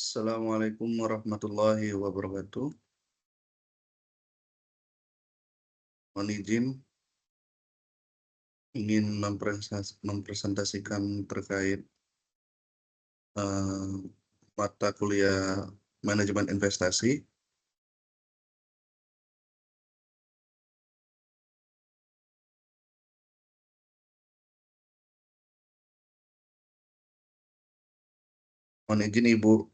Assalamualaikum warahmatullahi wabarakatuh. Mohon izin ingin mempresentasikan terkait eh, mata kuliah manajemen investasi. Mohon izin Ibu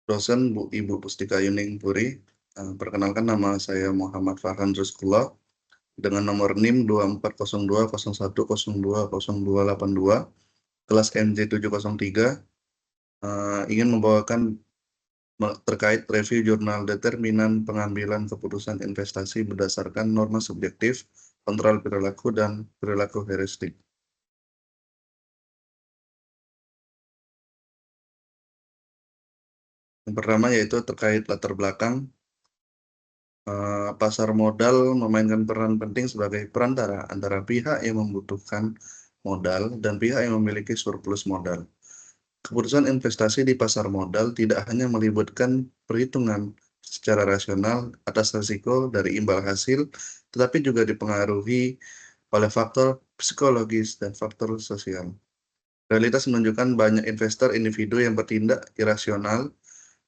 dosen, Ibu Pustika Yuning Puri. Perkenalkan, nama saya Muhammad Farhan Rizkullah dengan nomor NIM 240201020282, kelas MJ703. Ingin membawakan terkait review jurnal determinan pengambilan keputusan investasi berdasarkan norma subjektif, kontrol perilaku, dan perilaku heuristik. Yang pertama yaitu terkait latar belakang. Pasar modal memainkan peran penting sebagai perantara antara pihak yang membutuhkan modal dan pihak yang memiliki surplus modal. Keputusan investasi di pasar modal tidak hanya melibatkan perhitungan secara rasional atas risiko dari imbal hasil, tetapi juga dipengaruhi oleh faktor psikologis dan faktor sosial. Realitas menunjukkan banyak investor individu yang bertindak irasional,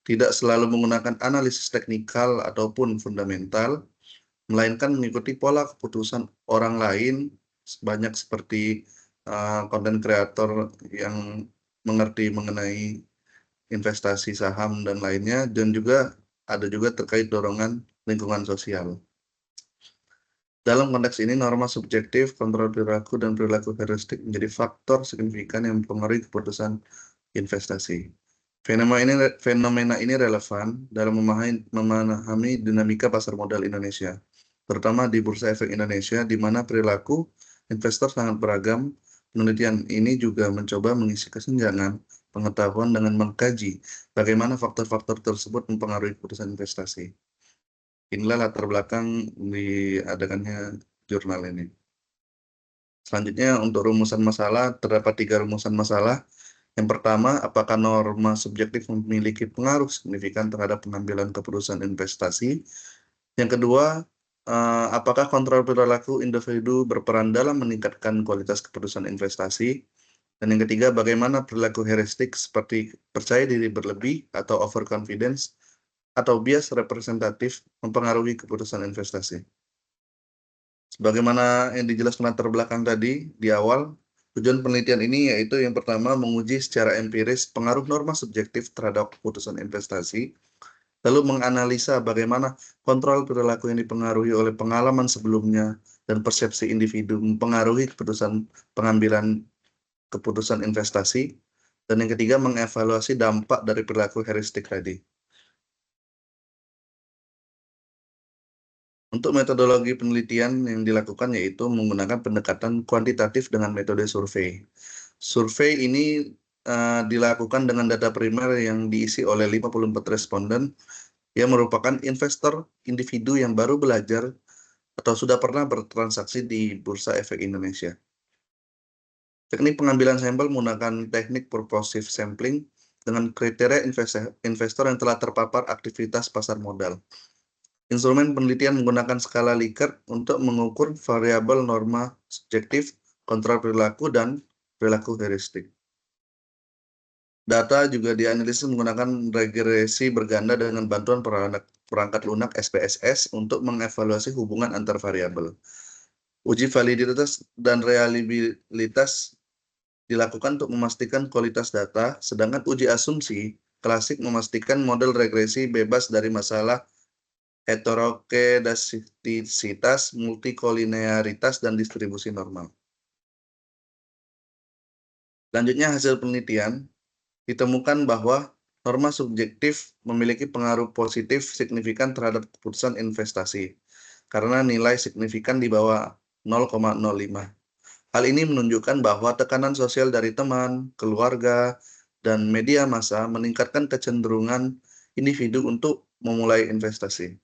tidak selalu menggunakan analisis teknikal ataupun fundamental, melainkan mengikuti pola keputusan orang lain, banyak seperti konten kreator yang mengerti mengenai investasi saham dan lainnya, dan juga ada juga terkait dorongan lingkungan sosial. Dalam konteks ini, norma subjektif, kontrol perilaku, dan perilaku heuristik menjadi faktor signifikan yang mempengaruhi keputusan investasi. Fenomena ini relevan dalam memahami dinamika pasar modal Indonesia, terutama di Bursa Efek Indonesia, di mana perilaku investor sangat beragam. Penelitian ini juga mencoba mengisi kesenjangan pengetahuan dengan mengkaji bagaimana faktor-faktor tersebut mempengaruhi keputusan investasi. Inilah latar belakang diadakannya jurnal ini. Selanjutnya, untuk rumusan masalah, terdapat 3 rumusan masalah. Yang pertama, apakah norma subjektif memiliki pengaruh signifikan terhadap pengambilan keputusan investasi? Yang kedua, apakah kontrol perilaku individu berperan dalam meningkatkan kualitas keputusan investasi? Dan yang ketiga, bagaimana perilaku heuristik seperti percaya diri berlebih atau overconfidence atau bias representatif mempengaruhi keputusan investasi? Sebagaimana yang dijelaskan latar belakang tadi di awal, tujuan penelitian ini yaitu yang pertama menguji secara empiris pengaruh norma subjektif terhadap keputusan investasi, lalu menganalisa bagaimana kontrol perilaku yang dipengaruhi oleh pengalaman sebelumnya dan persepsi individu mempengaruhi pengambilan keputusan investasi, dan yang ketiga mengevaluasi dampak dari perilaku heuristik tadi. Untuk metodologi penelitian yang dilakukan yaitu menggunakan pendekatan kuantitatif dengan metode survei. Survei ini dilakukan dengan data primer yang diisi oleh 54 responden yang merupakan investor individu yang baru belajar atau sudah pernah bertransaksi di Bursa Efek Indonesia. Teknik pengambilan sampel menggunakan teknik purposive sampling dengan kriteria investor yang telah terpapar aktivitas pasar modal. Instrumen penelitian menggunakan skala Likert untuk mengukur variabel norma subjektif, kontrol perilaku, dan perilaku heuristik. Data juga dianalisis menggunakan regresi berganda dengan bantuan perangkat lunak SPSS untuk mengevaluasi hubungan antar variabel. Uji validitas dan reliabilitas dilakukan untuk memastikan kualitas data, sedangkan uji asumsi klasik memastikan model regresi bebas dari masalah heterokedastisitas, multikolinearitas, dan distribusi normal. Selanjutnya, hasil penelitian ditemukan bahwa norma subjektif memiliki pengaruh positif signifikan terhadap keputusan investasi karena nilai signifikan di bawah 0,05. Hal ini menunjukkan bahwa tekanan sosial dari teman, keluarga, dan media massa meningkatkan kecenderungan individu untuk memulai investasi.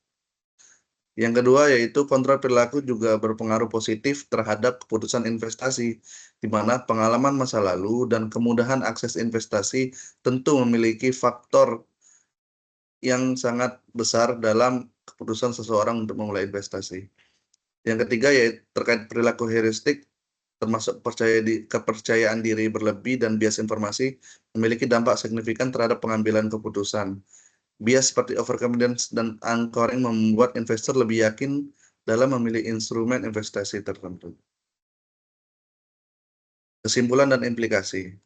Yang kedua yaitu kontrol perilaku juga berpengaruh positif terhadap keputusan investasi, di mana pengalaman masa lalu dan kemudahan akses investasi tentu memiliki faktor yang sangat besar dalam keputusan seseorang untuk memulai investasi. Yang ketiga yaitu terkait perilaku heuristik, termasuk kepercayaan diri berlebih dan bias informasi memiliki dampak signifikan terhadap pengambilan keputusan. Bias seperti overconfidence dan anchoring membuat investor lebih yakin dalam memilih instrumen investasi tertentu. Kesimpulan dan implikasi.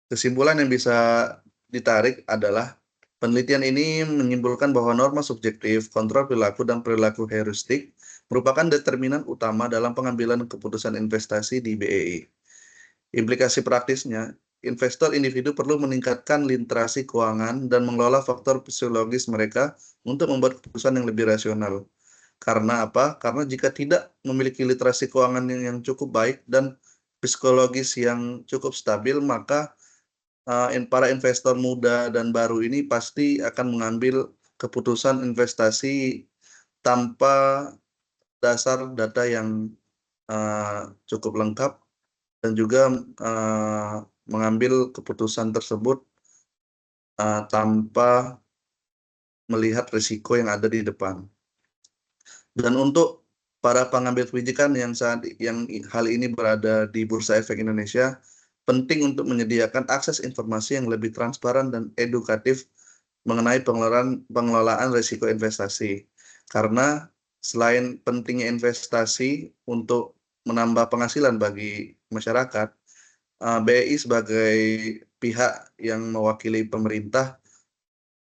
Kesimpulan yang bisa ditarik adalah penelitian ini menyimpulkan bahwa norma subjektif, kontrol perilaku, dan perilaku heuristik merupakan determinan utama dalam pengambilan keputusan investasi di BEI. Implikasi praktisnya, investor individu perlu meningkatkan literasi keuangan dan mengelola faktor psikologis mereka untuk membuat keputusan yang lebih rasional. Karena apa? Karena jika tidak memiliki literasi keuangan yang cukup baik dan psikologis yang cukup stabil, maka para investor muda dan baru ini pasti akan mengambil keputusan investasi tanpa dasar data yang cukup lengkap dan juga mengambil keputusan tersebut tanpa melihat risiko yang ada di depan. Dan untuk para pengambil kebijakan yang hal ini berada di Bursa Efek Indonesia, penting untuk menyediakan akses informasi yang lebih transparan dan edukatif mengenai pengelolaan risiko investasi. Karena selain pentingnya investasi untuk menambah penghasilan bagi masyarakat, BEI sebagai pihak yang mewakili pemerintah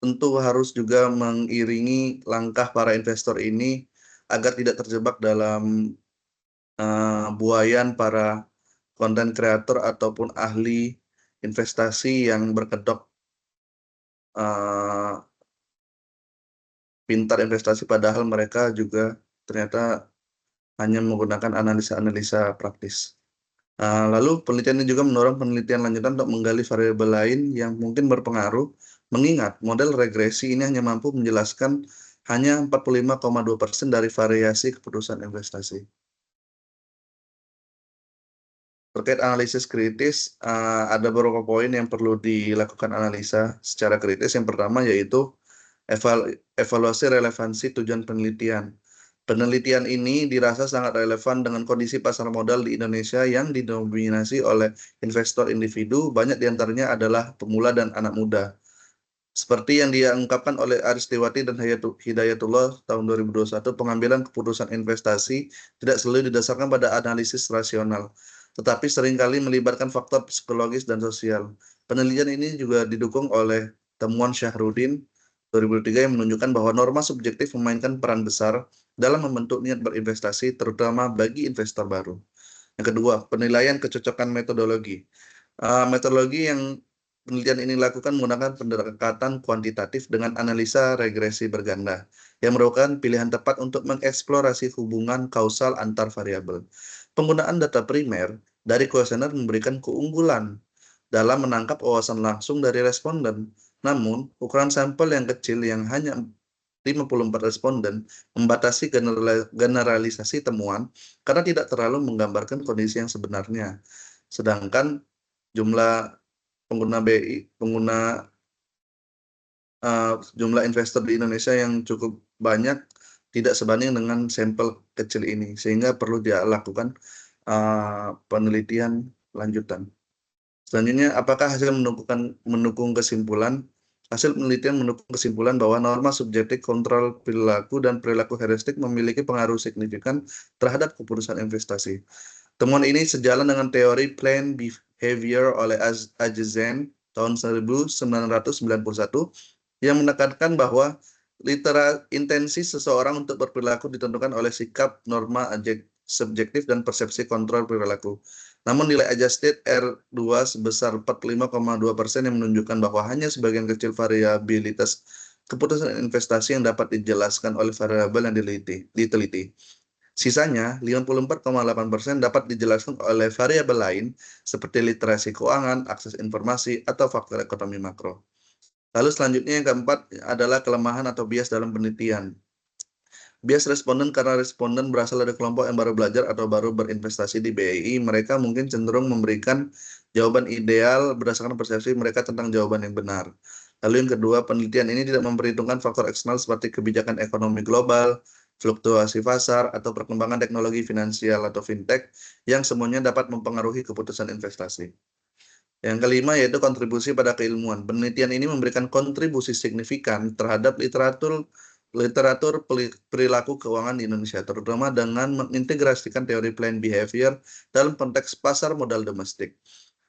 tentu harus juga mengiringi langkah para investor ini agar tidak terjebak dalam buayan para konten kreator ataupun ahli investasi yang berkedok pintar investasi padahal mereka juga ternyata hanya menggunakan analisa-analisa praktis. Lalu penelitian ini juga mendorong penelitian lanjutan untuk menggali variabel lain yang mungkin berpengaruh, mengingat model regresi ini hanya mampu menjelaskan hanya 45,2% dari variasi keputusan investasi. Terkait analisis kritis, ada beberapa poin yang perlu dilakukan analisa secara kritis. Yang pertama yaitu evaluasi relevansi tujuan penelitian. Penelitian ini dirasa sangat relevan dengan kondisi pasar modal di Indonesia yang didominasi oleh investor individu, banyak diantaranya adalah pemula dan anak muda. Seperti yang diungkapkan oleh Aristiwati dan Hidayatullah tahun 2021, pengambilan keputusan investasi tidak selalu didasarkan pada analisis rasional, tetapi seringkali melibatkan faktor psikologis dan sosial. Penelitian ini juga didukung oleh temuan Syahrudin 2003 yang menunjukkan bahwa norma subjektif memainkan peran besar dalam membentuk niat berinvestasi, terutama bagi investor baru. Yang kedua, penilaian kecocokan metodologi. Metodologi yang penelitian ini lakukan menggunakan pendekatan kuantitatif dengan analisa regresi berganda, yang merupakan pilihan tepat untuk mengeksplorasi hubungan kausal antar variabel. Penggunaan data primer dari kuesioner memberikan keunggulan dalam menangkap wawasan langsung dari responden. Namun, ukuran sampel yang kecil yang hanya 54 responden membatasi generalisasi temuan karena tidak terlalu menggambarkan kondisi yang sebenarnya. Sedangkan jumlah jumlah investor di Indonesia yang cukup banyak tidak sebanding dengan sampel kecil ini, sehingga perlu dilakukan penelitian lanjutan. Selanjutnya, apakah hasil mendukung kesimpulan? Hasil penelitian mendukung kesimpulan bahwa norma subjektif, kontrol perilaku, dan perilaku heuristik memiliki pengaruh signifikan terhadap keputusan investasi. Temuan ini sejalan dengan teori planned behavior oleh Ajezen tahun 1991 yang menekankan bahwa intensi seseorang untuk berperilaku ditentukan oleh sikap, norma subjektif, dan persepsi kontrol perilaku. Namun nilai adjusted R2 sebesar 45,2% yang menunjukkan bahwa hanya sebagian kecil variabilitas keputusan investasi yang dapat dijelaskan oleh variabel yang diteliti. Sisanya, 54,8% dapat dijelaskan oleh variabel lain seperti literasi keuangan, akses informasi, atau faktor ekonomi makro. Lalu selanjutnya yang keempat adalah kelemahan atau bias dalam penelitian. Bias responden karena responden berasal dari kelompok yang baru belajar atau baru berinvestasi di BEI, mereka mungkin cenderung memberikan jawaban ideal berdasarkan persepsi mereka tentang jawaban yang benar. Lalu yang kedua, penelitian ini tidak memperhitungkan faktor eksternal seperti kebijakan ekonomi global, fluktuasi pasar, atau perkembangan teknologi finansial atau fintech yang semuanya dapat mempengaruhi keputusan investasi. Yang kelima yaitu kontribusi pada keilmuan. Penelitian ini memberikan kontribusi signifikan terhadap literatur perilaku keuangan di Indonesia, terutama dengan mengintegrasikan teori planned behavior dalam konteks pasar modal domestik.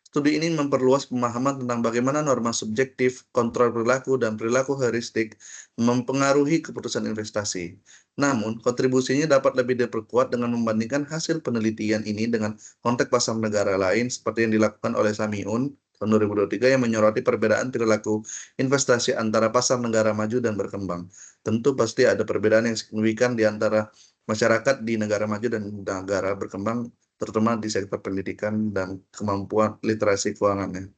Studi ini memperluas pemahaman tentang bagaimana norma subjektif, kontrol perilaku, dan perilaku heuristik mempengaruhi keputusan investasi. Namun, kontribusinya dapat lebih diperkuat dengan membandingkan hasil penelitian ini dengan konteks pasar negara lain seperti yang dilakukan oleh Samiun tahun 2023 yang menyoroti perbedaan perilaku investasi antara pasar negara maju dan berkembang. Tentu pasti ada perbedaan yang signifikan di antara masyarakat di negara maju dan negara berkembang, terutama di sektor pendidikan dan kemampuan literasi keuangannya.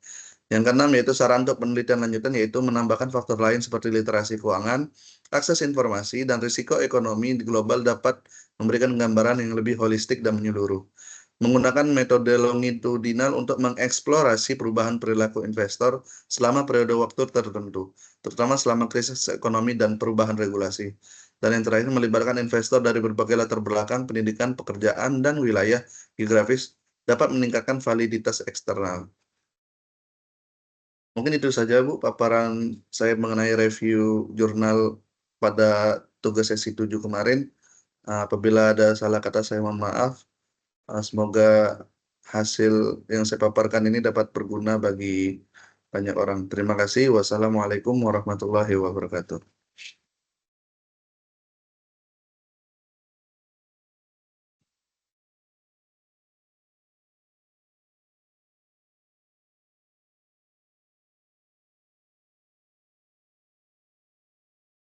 Yang keenam yaitu saran untuk penelitian lanjutan yaitu menambahkan faktor lain seperti literasi keuangan, akses informasi, dan risiko ekonomi di global dapat memberikan gambaran yang lebih holistik dan menyeluruh. Menggunakan metode longitudinal untuk mengeksplorasi perubahan perilaku investor selama periode waktu tertentu, terutama selama krisis ekonomi dan perubahan regulasi. Dan yang terakhir, melibatkan investor dari berbagai latar belakang, pendidikan, pekerjaan, dan wilayah geografis dapat meningkatkan validitas eksternal. Mungkin itu saja, Bu, paparan saya mengenai review jurnal pada tugas sesi 7 kemarin. Apabila ada salah kata, saya mohon maaf. Semoga hasil yang saya paparkan ini dapat berguna bagi banyak orang. Terima kasih. Wassalamualaikum warahmatullahi wabarakatuh.